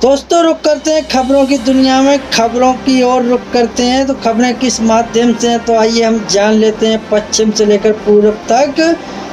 दोस्तों रुक करते हैं खबरों की दुनिया में, खबरों की ओर रुक करते हैं। तो खबरें किस माध्यम से हैं, तो आइए हम जान लेते हैं। पश्चिम से लेकर पूर्व तक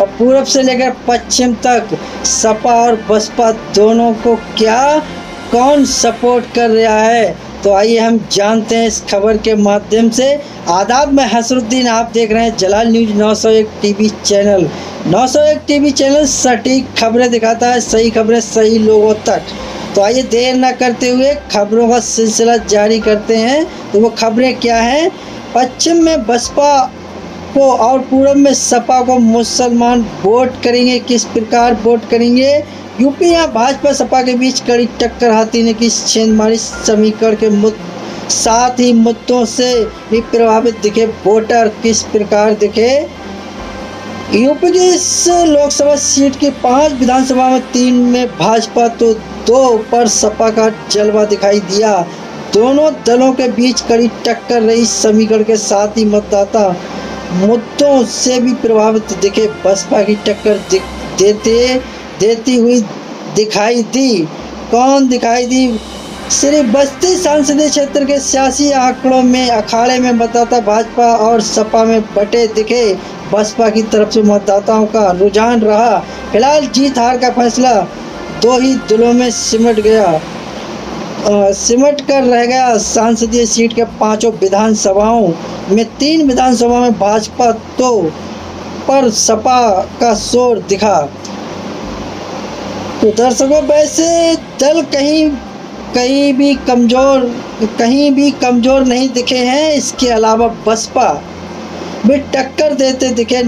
और पूर्व से लेकर पश्चिम तक सपा और बसपा दोनों को क्या कौन सपोर्ट कर रहा है, तो आइए हम जानते हैं इस खबर के माध्यम से। आदाब, मैं हसरुद्दीन, आप देख रहे हैं Jalal news 901 TV channel. 901 TV channel सटीक खबरें दिखाता है, सही खबरें सही लोगों तक। तो आइए देर न करते हुए खबरों का सिलसिला जारी करते हैं। तो वो खबरें क्या हैं? पश्चिम में बसपा को और पूर्व में सपा को मुसलमान वोट करेंगे, किस प्रकार वोट करेंगे? यूपी या भाजपा सपा के बीच कड़ी टक्कर, हाथी ने की छेदमारी समीकरण के साथ ही मुद्दों से भी प्रभावित दिखे वोटर, किस प्रकार दिखे? यूपी की इस लोकसभा सीट की 5 विधानसभा में 3 में भाजपा तो 2 पर सपा का जलवा दिखाई दिया। दोनों दलों के बीच कड़ी टक्कर रही समीकरण के साथ ही मतदाता मुद्दों से भी प्रभावित दिखे। बसपा की टक्कर देती हुई दिखाई दी। कौन दिखाई दी? सिर्फ बस्ती संसदीय क्षेत्र के सियासी आंकड़ों में अखाड़े में मतदाता भाजपा और सपा में बटे दिखे। बसपा की तरफ से मतदाताओं का रुझान रहा। फिलहाल जीत हार का फैसला 2 ही दलों में सिमट कर रह गया। संसदीय सीट के 5 विधानसभाओं में 3 विधानसभा में भाजपा तो पर सपा का शोर दिखा। तो दर्शकों, वैसे दल कहीं भी कमजोर नहीं दिखे हैं। इसके अलावा बसपा भी टक्कर देते दिखे।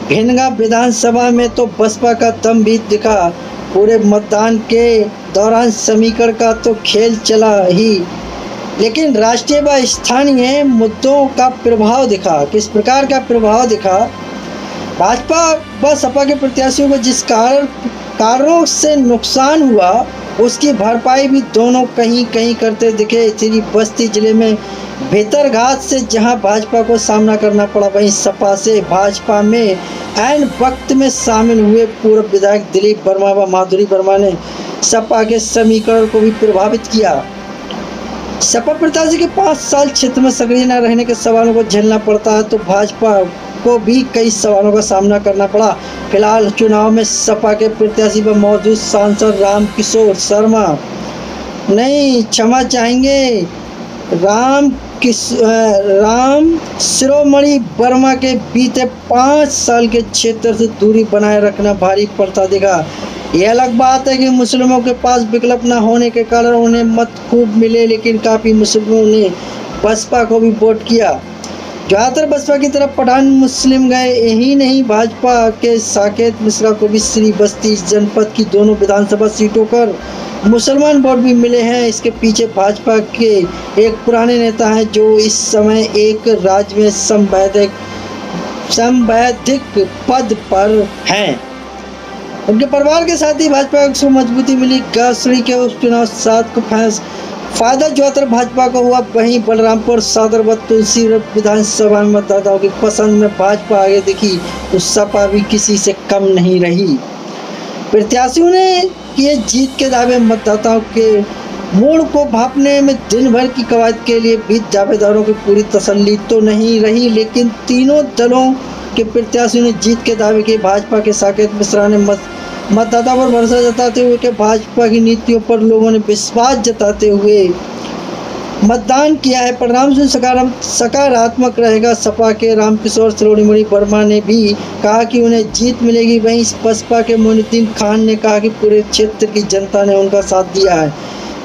भिनगा विधानसभा में तो बसपा का दम भी दिखा। पूरे मतदान के दौरान समीकरण का तो खेल चला ही, लेकिन राष्ट्रीय व स्थानीय मुद्दों का प्रभाव दिखा। किस प्रकार का प्रभाव दिखा? भाजपा व सपा के प्रत्याशियों को जिस कारणों से नुकसान हुआ, उसकी भरपाई भी दोनों कहीं करते दिखे। श्री बस्ती जिले में भीतरघात से जहां भाजपा को सामना करना पड़ा, वहीं सपा से भाजपा में ऐन वक्त में शामिल हुए पूर्व विधायक दिलीप वर्मा व माधुरी वर्मा ने सपा के समीकरण को भी प्रभावित किया। सपा प्रत्याशी के 5 साल क्षेत्र में सक्रिय न रहने के सवालों को झेलना पड़ता है, तो भाजपा को भी कई सवालों का सामना करना पड़ा। फिलहाल चुनाव में सपा के प्रत्याशी व मौजूद सांसद रामकिशोर शर्मा नहीं क्षमा चाहेंगे राम शिरोमणि वर्मा के बीते 5 साल के क्षेत्र से दूरी बनाए रखना भारी पड़ता दिखा। यह अलग बात है कि मुस्लिमों के पास विकल्प न होने के कारण उन्हें मत खूब मिले, लेकिन काफ़ी मुस्लिमों ने बसपा को भी वोट किया। ज़्यादातर बसपा की तरफ पठान मुस्लिम गए। यही नहीं, भाजपा के साकेत मिश्रा को भी श्री बस्ती जनपद की दोनों विधानसभा सीटों पर मुसलमान वोट भी मिले हैं। इसके पीछे भाजपा के एक पुराने नेता हैं जो इस समय एक राज्य में संवैधानिक पद पर हैं। उनके परिवार के साथ ही भाजपा को मजबूती मिली। गांसड़ी के उस चुनाव 7 को फायदा ज्यादातर भाजपा को हुआ। वहीं बलरामपुर, सदर व तुलसी विधानसभा में मतदाताओं की पसंद में भाजपा आगे दिखी, तो सपा भी किसी से कम नहीं रही। प्रत्याशियों ने किए जीत के दावे। मतदाताओं के मूड को भांपने में दिन भर की कवायद के लिए भी दावेदारों की पूरी तसल्ली तो नहीं रही, लेकिन तीनों दलों के प्रत्याशियों ने जीत के दावे किए। भाजपा के साकेत मिश्रा ने मतदाता पर भरोसा जताते हुए कि भाजपा की नीतियों पर लोगों ने विश्वास जताते हुए मतदान किया है। परिणाम से सकारात्मक रहेगा। सपा के रामकिशोर शिरोमणि वर्मा ने भी कहा कि उन्हें जीत मिलेगी। वहीं बसपा के मोइनुद्दीन खान ने कहा कि पूरे क्षेत्र की जनता ने उनका साथ दिया है,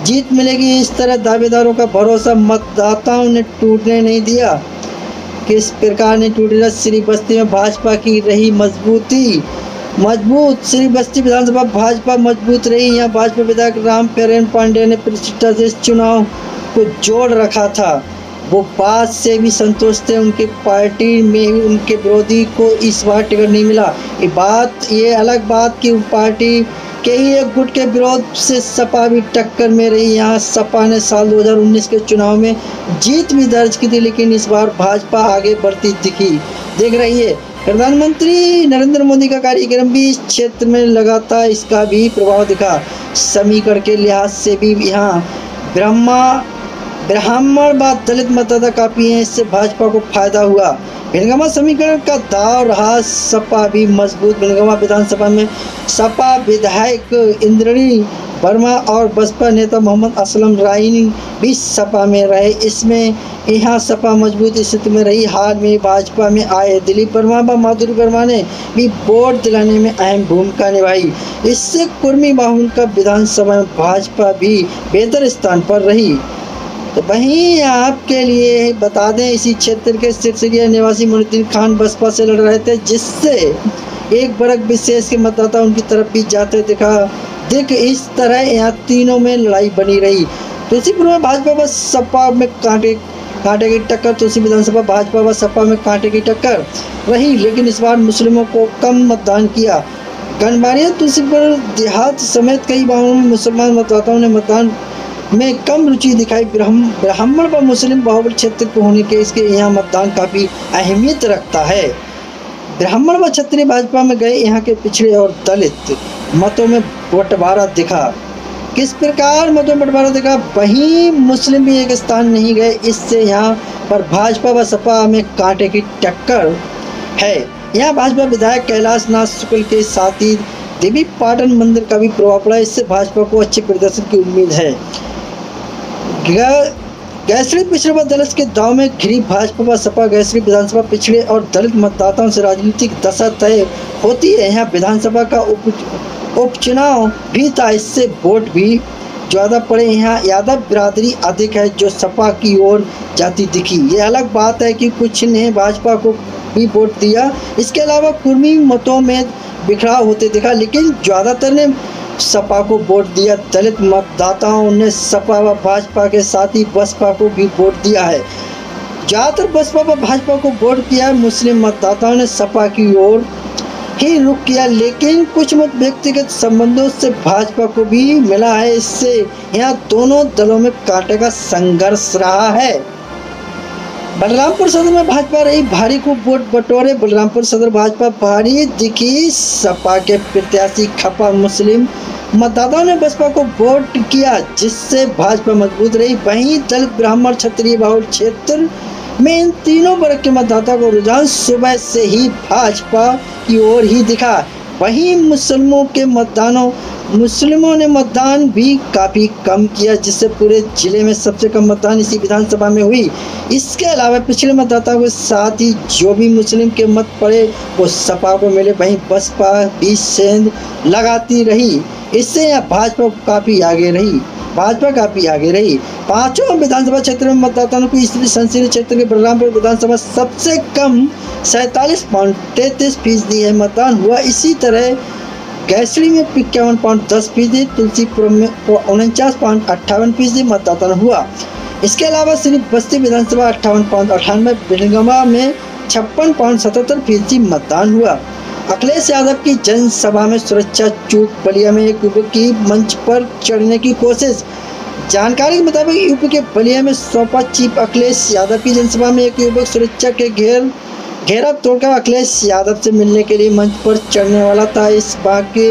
जीत मिलेगी। इस तरह दावेदारों का भरोसा मतदाताओं ने टूटने नहीं दिया। किस प्रकार ने टूटेगा? श्री बस्ती में भाजपा की रही मजबूत। श्री बस्ती विधानसभा भाजपा मजबूत रही। यहाँ भाजपा विधायक राम प्यारेलाल पांडे ने प्रतिष्ठा से इस चुनाव को जोड़ रखा था। वो बात से भी संतुष्ट थे। उनकी पार्टी में उनके विरोधी को इस बार टिकट नहीं मिला। ये अलग बात कि पार्टी के ही एक गुट के विरोध से सपा भी टक्कर में रही। यहाँ सपा ने साल 2019 के चुनाव में जीत भी दर्ज की थी, लेकिन इस बार भाजपा आगे बढ़ती दिखी। देख रही है, प्रधानमंत्री नरेंद्र मोदी का कार्यक्रम भी इस क्षेत्र में लगातार इसका भी प्रभाव दिखा। समीकरण के लिहाज से भी यहाँ ब्राह्मण व दलित मतदाता काफी हैं, इससे भाजपा को फायदा हुआ। भिलगामा समीकरण का दाव रहा, सपा भी मजबूत। भिलगामा विधानसभा में सपा विधायक इंद्राणी वर्मा और बसपा नेता मोहम्मद असलम रायनी भी सपा में रहे। इसमें यहाँ सपा मजबूत स्थिति में रही। हाल में भाजपा में आए दिलीप वर्मा व माधुरी वर्मा ने भी वोट दिलाने में अहम भूमिका निभाई। इससे कुर्मी बाहुल का विधानसभा में भाजपा भी बेहतर स्थान पर रही। तो वहीं आपके लिए बता दें, इसी क्षेत्र के सिरसिया निवासी मुनुद्दीन खान बसपा से लड़ रहे थे, जिससे एक वर्ग विशेष के मतदाता उनकी तरफ भी जाते दिख इस तरह यहाँ तीनों में लड़ाई बनी रही। तुलसीपुर में भाजपा व सपा में कांटे की टक्कर। तुलसी विधानसभा भाजपा व सपा में कांटे की टक्कर रही, लेकिन इस बार मुस्लिमों को कम मतदान किया। गनबारिया तुलसीपुर देहात समेत कई गाँवों में मुसलमान मतदाताओं ने मतदान में कम रुचि दिखाई। ब्राह्मण व मुस्लिम बाहुबल क्षेत्र को होने के इसके यहाँ मतदान काफ़ी अहमियत रखता है। ब्राह्मण व क्षत्रिय भाजपा में गए, यहाँ के पिछड़े और दलित मतों में बंटवारा दिखा। किस प्रकार मतों में बंटवारा दिखा? वहीं मुस्लिम भी एक स्थान नहीं गए, इससे यहाँ पर भाजपा व सपा में कांटे की टक्कर है। यहाँ भाजपा विधायक कैलाश नाथ शुक्ल के साथ ही देवी पाटन मंदिर का भी प्रभाव पड़ा, इससे भाजपा को अच्छे प्रदर्शन की उम्मीद है। गैसरी पिछड़े व दलित के दाव में घिरी भाजपा व सपा। गैसरी विधानसभा पिछड़े और दलित मतदाताओं से राजनीतिक दशा तय होती है। यहाँ विधानसभा का उपचुनाव भी था, इससे वोट भी ज़्यादा पड़े। यहाँ यादव बिरादरी अधिक है, जो सपा की ओर जाती दिखी। ये अलग बात है कि कुछ ने भाजपा को भी वोट दिया। इसके अलावा कुर्मी मतों में बिखराव होते दिखा, लेकिन ज़्यादातर ने सपा को वोट दिया। दलित मतदाताओं ने सपा व भाजपा के साथ ही बसपा को भी वोट दिया है। ज़्यादातर बसपा व भाजपा को वोट किया है। मुस्लिम मतदाताओं ने सपा की ओर ही रुख किया, लेकिन कुछ मत व्यक्तिगत संबंधों से भाजपा को भी मिला है। इससे यहाँ दोनों दलों में कांटे का संघर्ष रहा है। बलरामपुर सदर में भाजपा रही भारी को वोट बटोरे। बलरामपुर सदर भाजपा भारी दिखी, सपा के प्रत्याशी खपा। मुस्लिम मतदाताओं ने बसपा को वोट किया, जिससे भाजपा मजबूत रही। वहीं दलित ब्राह्मण क्षत्रिय बाहुल क्षेत्र में इन तीनों वर्ग के मतदाता को रुझान सुबह से ही भाजपा की ओर ही दिखा। वहीं मुस्लिमों ने मतदान भी काफ़ी कम किया, जिससे पूरे जिले में सबसे कम मतदान इसी विधानसभा में हुई। इसके अलावा पिछले मतदाताओं के साथ ही जो भी मुस्लिम के मत पड़े वो सपा को मिले। वहीं बसपा भी सेंध लगाती रही, इससे यह भाजपा काफ़ी आगे रही। पांचों विधानसभा क्षेत्र में मतदाताओं को इस संसदीय क्षेत्र के बलरामपुर विधानसभा सबसे कम 47.33% है मतदान हुआ। इसी तरह गैसरी में 51.10%, तुलसीपुर में 49.58% मतदान हुआ। इसके अलावा सिर्फ बस्ती विधानसभा 58.98, भिलगामा में 56.77% मतदान हुआ। अखिलेश यादव की जनसभा में सुरक्षा चूक। बलिया में एक युवक की मंच पर चढ़ने की कोशिश। जानकारी के मुताबिक यूपी के बलिया में सपा चीफ अखिलेश यादव की जनसभा में एक युवक सुरक्षा के घेरा तोड़कर अखिलेश यादव से मिलने के लिए मंच पर चढ़ने वाला था। इस बाकी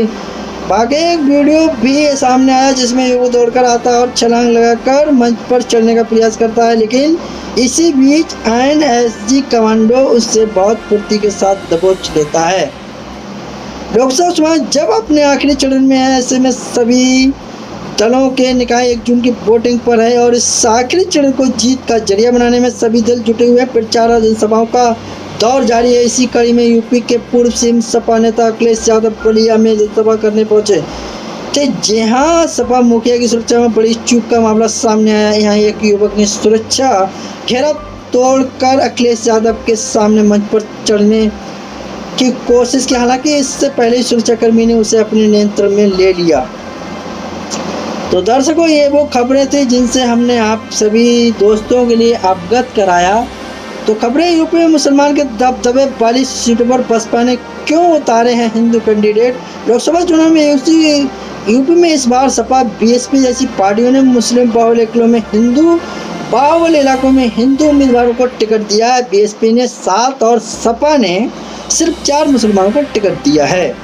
एक वीडियो भी सामने आया, जिसमें युवक दौड़कर आता है और छलांग लगाकर मंच पर चढ़ने का प्रयास करता है, लेकिन इसी बीच एनएसजी कमांडो उससे बहुत फुर्ती के साथ दबोच लेता है। लोकसभा चुनाव जब अपने आखिरी चरण में है, ऐसे में सभी दलों के निकाय 1 जून की वोटिंग पर है और इस आखिरी चरण को जीत का जरिया बनाने में सभी दल जुटे हुए हैं। प्रचार और जनसभाओं का दौर जारी है। इसी कड़ी में यूपी के पूर्व सीएम सपा नेता अखिलेश यादव बलिया में जनसभा करने पहुंचे थे, जहां सपा मुखिया की सुरक्षा में बड़ी चूक का मामला सामने आया। यहाँ एक युवक ने सुरक्षा घेरा तोड़कर अखिलेश यादव के सामने मंच पर चढ़ने की कोशिश की, हालांकि इससे पहले सुरक्षाकर्मी ने उसे अपने नियंत्रण में ले लिया। तो दर्शकों, ये वो खबरें थी जिनसे हमने आप सभी दोस्तों के लिए अवगत कराया। तो खबरें, यूपी में मुसलमान के दबदबे वाली सीटों पर बसपा ने क्यों उतारे हैं हिंदू कैंडिडेट। लोकसभा चुनाव में यूपी में इस बार सपा बीएसपी जैसी पार्टियों ने मुस्लिम बाहुल इलाकों में हिंदू उम्मीदवारों को टिकट दिया है। बीएसपी ने 7 और सपा ने सिर्फ 4 मुसलमानों को टिकट दिया है।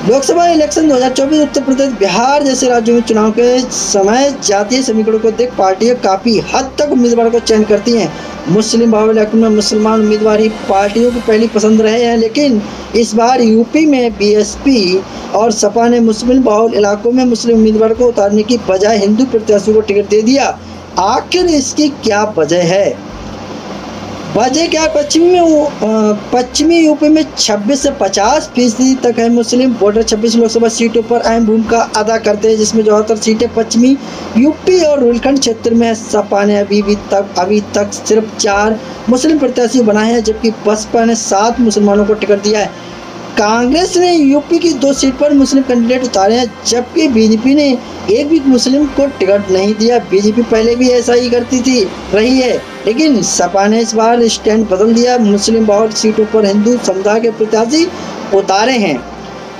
लोकसभा इलेक्शन 2024 उत्तर प्रदेश, बिहार जैसे राज्यों में चुनाव के समय जातीय समीकरणों को देख पार्टियां काफ़ी हद तक उम्मीदवार को चयन करती हैं। मुस्लिम बाहुल्य इलाकों में मुसलमान उम्मीदवार ही पार्टियों की पहली पसंद रहे हैं, लेकिन इस बार यूपी में बीएसपी और सपा ने मुस्लिम बाहुल्य इलाकों में मुस्लिम उम्मीदवार को उतारने की बजाय हिंदू प्रत्याशियों को टिकट दे दिया। आखिर इसकी क्या वजह है? वजह क्या? पश्चिमी यूपी में 26 से 50% तक है मुस्लिम वोटर 26 लोकसभा सीटों पर अहम भूमिका अदा करते हैं, जिसमें 74 सीटें पश्चिमी यूपी और रुलखंड क्षेत्र में है। सपा ने अभी तक सिर्फ 4 मुस्लिम प्रत्याशी बनाए हैं, जबकि बसपा ने 7 मुसलमानों को टिकट दिया है। कांग्रेस ने यूपी की 2 सीट पर मुस्लिम कैंडिडेट उतारे हैं, जबकि बीजेपी ने एक भी मुस्लिम को टिकट नहीं दिया। बीजेपी पहले भी ऐसा ही करती रही है, लेकिन सपा ने इस बार स्टैंड बदल दिया। मुस्लिम बाहुल्य सीटों पर हिंदू समुदाय के प्रत्याशी उतारे हैं।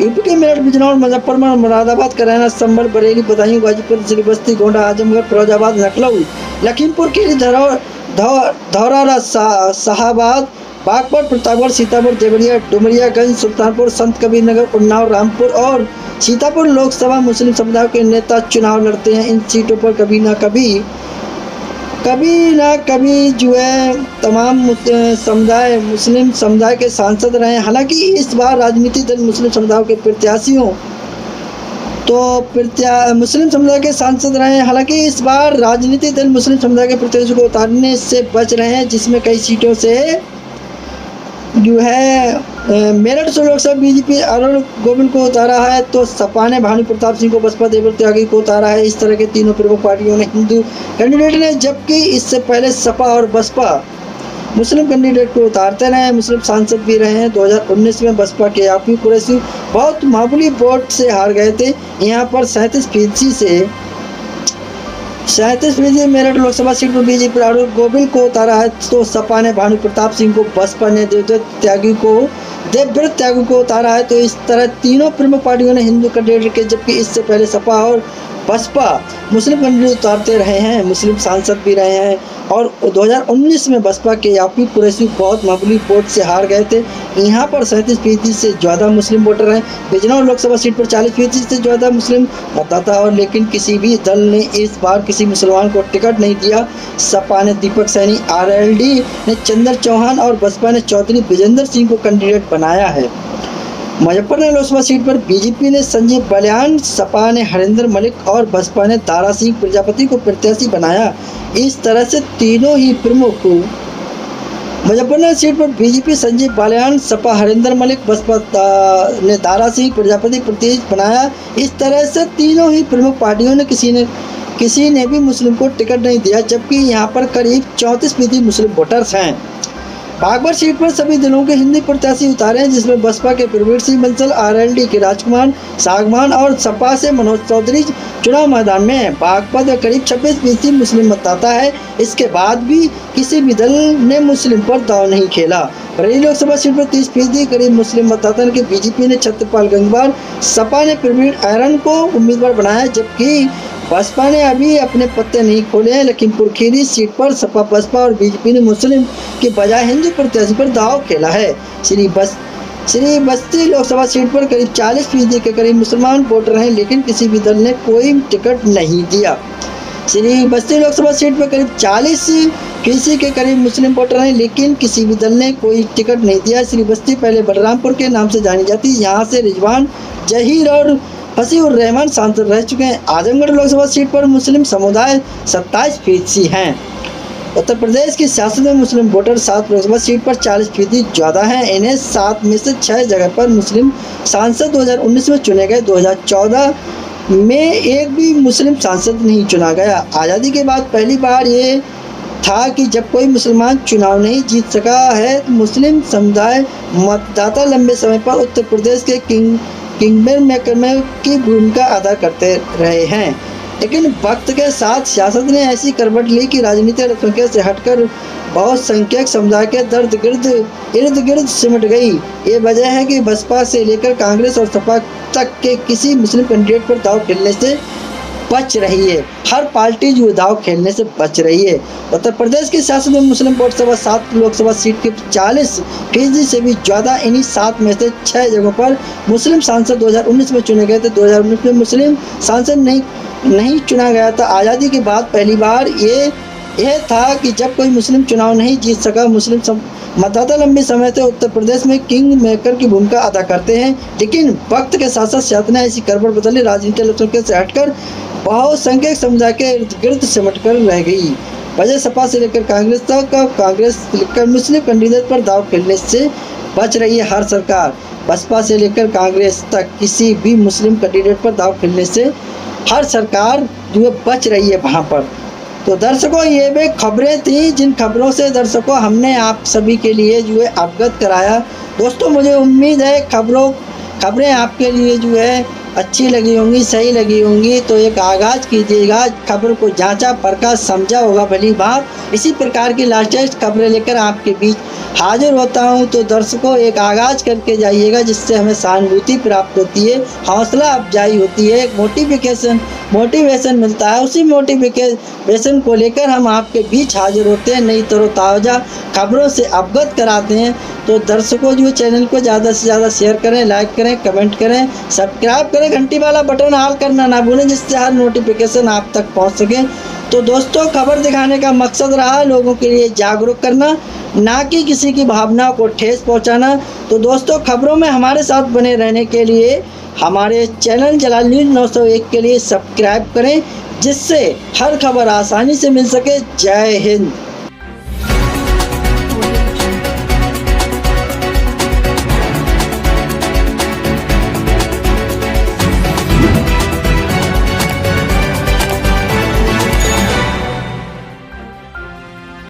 यूपी के मेरठ, बिजनौर, मुजफ्फरपुर, मुरादाबाद, कैराना, संभल, बरेली, बदायूं, गाजीपुर, श्रीबस्ती, गोंडा, आजमगढ़, फिरोजाबाद, लखनऊ, लखीमपुर खीरी, धौरहरा, शाहाबाद, बागपत, प्रतापगढ़, सीतापुर, देवरिया, डुमरियागंज, सुल्तानपुर, संत कबीर नगर, उन्नाव, रामपुर और सीतापुर लोकसभा मुस्लिम समुदाय के नेता चुनाव लड़ते हैं। इन सीटों पर कभी ना कभी जो है तमाम मुस्लिम समुदाय के सांसद रहे हैं। हालांकि इस बार राजनीतिक दल मुस्लिम समुदाय के प्रत्याशियों मुस्लिम समुदाय के सांसद रहे हैं। हालांकि इस बार राजनीतिक दल मुस्लिम समुदाय के प्रत्याशियों को उतारने से बच रहे हैं, जिसमें कई सीटों से जो है मेरठ से लोकसभा बीजेपी अरुण गोविंद को उतारा है, तो सपा ने भानु प्रताप सिंह को, बसपा देवेंद्र त्यागी को उतारा है। इस तरह के तीनों प्रमुख पार्टियों ने हिंदू कैंडिडेट ने, जबकि इससे पहले सपा और बसपा मुस्लिम कैंडिडेट को उतारते रहे हैं, मुस्लिम सांसद भी रहे हैं। 2019 में बसपा के याकूब कुरैशी बहुत मामूली वोट से हार गए थे। यहाँ पर 37% मेरठ लोकसभा सीट पर बीजेपी अरुण गोविंद को उतारा है, तो सपा ने भानु प्रताप सिंह को, बसपा ने देवव्रत त्यागी को उतारा है। तो इस तरह तीनों प्रमुख पार्टियों ने हिंदू कैंडिडेट के, जबकि इससे पहले सपा और बसपा मुस्लिम कैंडिडेट उतारते रहे हैं, मुस्लिम सांसद भी रहे हैं। और 2019 में बसपा के याकूब कुरैशी बहुत मामूली वोट से हार गए थे। यहाँ पर 37% से ज़्यादा मुस्लिम वोटर हैं। बिजनौर लोकसभा सीट पर 40% से ज़्यादा मुस्लिम मतदाता, और लेकिन किसी भी दल ने इस बार किसी मुसलमान को टिकट नहीं दिया। सपा ने दीपक सैनी, आरएलडी ने चंदर चौहान और बसपा ने चौधरी विजेंद्र सिंह को कैंडिडेट बनाया है। मुजफ्फरनगर लोकसभा सीट पर बीजेपी ने संजीव बलियान, सपा ने हरिंदर मलिक और बसपा ने दारा सिंह प्रजापति को प्रत्याशी बनाया। इस तरह से तीनों ही प्रमुख मुजफ्फरनगर सीट पर बीजेपी संजीव बलियान, सपा हरिंदर मलिक, बसपा ने दारा सिंह प्रजापति प्रत्याशी बनाया। इस तरह से तीनों ही प्रमुख पार्टियों ने किसी ने भी मुस्लिम को टिकट नहीं दिया, जबकि यहाँ पर करीब 34% मुस्लिम वोटर्स हैं। बागपत सीट पर सभी दलों के हिंदी प्रत्याशी उतारे हैं, जिसमें बसपा के प्रवीण सिंह बंसल, आरएलडी के राजकुमार सागवान और सपा से मनोज चौधरी चुनाव मैदान में है। बागपत में करीब 26% मुस्लिम मतदाता है। इसके बाद भी किसी भी दल ने मुस्लिम पर दांव नहीं खेला। बरेली लोकसभा सीट पर 30% करीब मुस्लिम मतदाता के बीजेपी ने छत्रपाल गंगवार, सपा ने प्रवीण आयरन को उम्मीदवार बनाया, जबकि बसपा ने अभी अपने पत्ते नहीं खोले हैं। लखीमपुर खीरी सीट पर सपा, बसपा और बीजेपी ने मुस्लिम के बजाय हिंदू प्रत्याशी पर दांव खेला है। श्रीबस्ती लोकसभा सीट पर करीब 40% के करीब मुसलमान वोटर हैं, लेकिन किसी भी दल ने कोई टिकट नहीं दिया। श्रीबस्ती लोकसभा सीट पर करीब 40% के करीब मुस्लिम वोटर हैं, लेकिन किसी भी दल ने कोई टिकट नहीं दिया। श्रीबस्ती पहले बलरामपुर के नाम से जानी जाती, यहाँ से रिजवान जहीर और फसीहुर रहमान सांसद रह चुके हैं। आजमगढ़ लोकसभा सीट पर मुस्लिम समुदाय 27% हैं। उत्तर प्रदेश की सियासत में मुस्लिम वोटर 7 लोकसभा सीट पर 40% ज़्यादा हैं। इन्हें 7 में से 6 जगह पर मुस्लिम सांसद 2019 में चुने गए। 2014 में एक भी मुस्लिम सांसद नहीं चुना गया। आज़ादी के बाद पहली बार ये था कि जब कोई मुसलमान चुनाव नहीं जीत सका है, तो मुस्लिम समुदाय मतदाता लंबे समय पर उत्तर प्रदेश के किंगमेकर मेकर की भूमिका अदा करते रहे हैं। लेकिन वक्त के साथ सियासत ने ऐसी करवट ली कि राजनीतिक अल्पसंख्यक से हटकर बहुसंख्यक समुदाय के इर्द गिर्द सिमट गई। ये वजह है कि बसपा से लेकर कांग्रेस और सपा तक के किसी मुस्लिम कैंडिडेट पर दांव खेलने से बच रही है। हर पार्टी जो दाव खेलने से बच रही है। उत्तर प्रदेश की सियासत में मुस्लिम वोट सभा 7 लोकसभा सीट के 40% से भी ज़्यादा इन्हीं 7 में से 6 जगहों पर मुस्लिम सांसद 2019 में चुने गए थे। 2019 में मुस्लिम सांसद नहीं चुना गया था। आज़ादी के बाद पहली बार यह था कि जब कोई मुस्लिम चुनाव नहीं जीत सका। मुस्लिम मतदाता लंबे समय से उत्तर प्रदेश में किंग मेकर की भूमिका अदा करते हैं, लेकिन वक्त के साथ साथ सियासत ने ऐसी करवट बदली। राजनीति अल्पसंख्यक से हटकर बहुसंख्यक समुदाय के इर्द गिर्द सिमट कर रह गई। वजह सपा से लेकर कांग्रेस तक, कांग्रेस लेकर मुस्लिम कैंडिडेट पर दाव खेलने से बच रही है हर सरकार। बसपा से लेकर कांग्रेस तक किसी भी मुस्लिम कैंडिडेट पर दाव खेलने से हर सरकार जो है बच रही है वहाँ पर। तो दर्शकों, ये वे खबरें थी जिन खबरों से दर्शकों हमने आप सभी के लिए जो है अवगत कराया। दोस्तों, मुझे उम्मीद है खबरें आपके लिए जो है अच्छी लगी होंगी, सही लगी होंगी। तो एक आगाज़ कीजिएगा, खबर को जांचा परखा समझा होगा भली बात। इसी प्रकार की लेटेस्ट खबरें लेकर आपके बीच हाजिर होता हूं। तो दर्शकों, एक आगाज़ करके जाइएगा, जिससे हमें सहानुभूति प्राप्त होती है, हौसला अफजाई होती है, एक मोटिवेशन मिलता है। उसी मोटिवेशन को लेकर हम आपके बीच हाजिर होते हैं, नई तरोताज़ा खबरों से अवगत कराते हैं। तो दर्शकों, जो चैनल को ज़्यादा से ज़्यादा शेयर करें, लाइक करें, कमेंट करें, सब्सक्राइब करें, घंटी वाला बटन ऑल करना ना भूलें, जिससे हर नोटिफिकेशन आप तक पहुंच सके। तो दोस्तों, खबर दिखाने का मकसद रहा लोगों के लिए जागरूक करना, ना कि किसी की भावनाओं को ठेस पहुंचाना। तो दोस्तों, खबरों में हमारे साथ बने रहने के लिए हमारे चैनल जलाल न्यूज़ 901 के लिए सब्सक्राइब करें, जिससे हर खबर आसानी से मिल सके। जय हिंद।